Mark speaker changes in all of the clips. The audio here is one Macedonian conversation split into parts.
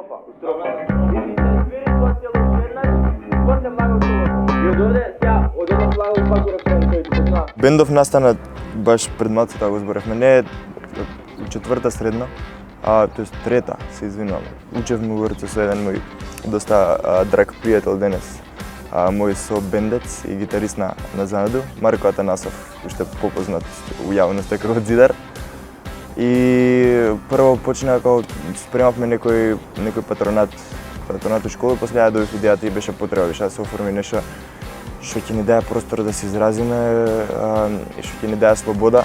Speaker 1: строфа. Извини, тоа се лошеднаш, тоа се влага у строфа. И од овде, сега, од овде влага у пак рефрен, тој ти позна.
Speaker 2: Бендов настана баш пред малку така го зборевме. Не у четврта средна, тоест трета, се извинувам. Учевме во РЦС со еден мој доста драг пријател денес, мој собендец и гитарист на Занаду, Марко Атанасов, уште попознат у јавноста како Зидар. И прво почна како спремавме некој патронат у школа, после ја добив идејата и беше потреба више да се оформи нешто што ќе ни даде простор да се изразиме и што ќе ни даде слобода.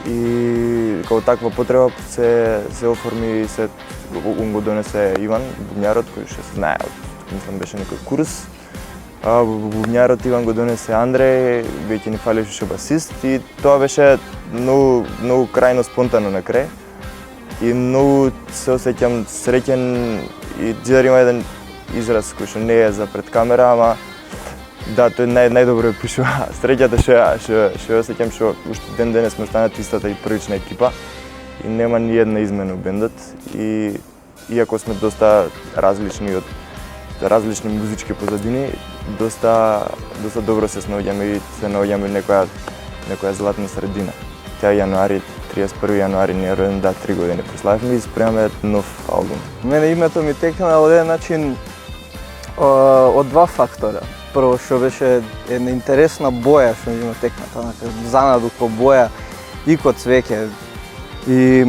Speaker 2: И како таква потреба се оформи и се го донесе Иван бубњарот, кој што се знае, мислам беше некој курс. Бубњарот Иван го донесе Андреј, веќе ни фалеше уште басист и тоа беше многу крајно спонтано на крај. И многу се осеќам среќен и Зидар има еден израз кој што не е за пред камера, ама да, тој најдобро е пишува. Среќата што ја осеќам што уште ден денес сме останати истата и првична екипа и нема ни една измена у бендот. И иако сме доста различни од различни музички позадини, доста добро се снаоѓаме и се наоѓаме некоја златна средина. Таа јануари, 31 јануари ни е роден, да, 3 години прославивме и спремаме нов албум.
Speaker 3: Мене името ми текна од еден начин од два фактора. Прво што беше една интересна боја што ми има текната, Занаду ко боја и ко цвеќе. И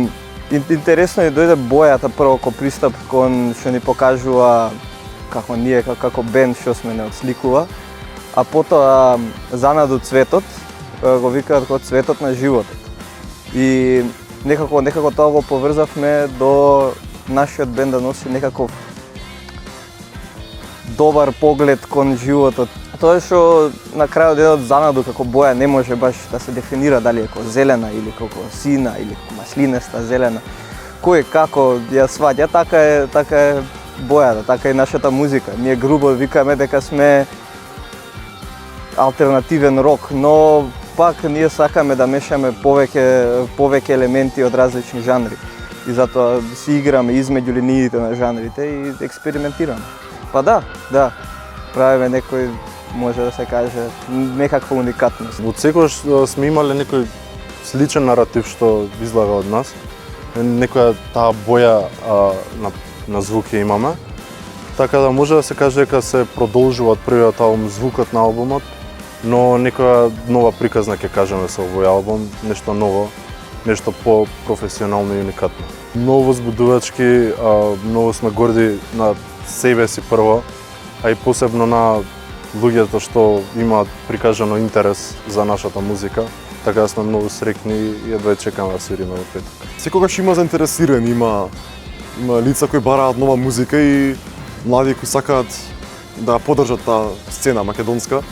Speaker 3: интересно ми дојде бојата прво ко пристап кон што ни покажува како ние како бенд што сме не отсликува, а потоа Занаду цветот, го викаат како цветот на животот. И некако тоа го поврзавме до нашиот бенд да носи некаков добар поглед кон животот. Тоа што на крајот денот Занаду како боја не може баш да се дефинира дали е како зелена или како сина или како маслинеста зелена. Кој како ја сваќа, така е бојата, така е нашата музика. Ние грубо викаме дека сме алтернативен рок, но пак ние сакаме да мешаме повеќе елементи од различни жанри. И затоа си играме измеѓу линиите на жанрите и експериментираме. Па да, правиме некој, може да се каже, некаква уникатност.
Speaker 4: Од секогаш сме имале некој сличен наратив што излага од нас. Некоја таа боја на звук ја имаме. Така да може да се каже дека се продолжува од првиот албум звукот на албумот, но некоја нова приказна ќе кажеме со овој албум, нешто ново, нешто по-професионално и уникатно. Многу возбудувачки, многу сме горди на себе си прво, а и посебно на луѓето што имаат прикажано интерес за нашата музика. Така да сме многу среќни и едва чекаме да свириме во петок.
Speaker 5: Секогаш има заинтересирани, има лица кои бараат нова музика и млади кои сакаат да поддржат таа сцена македонска.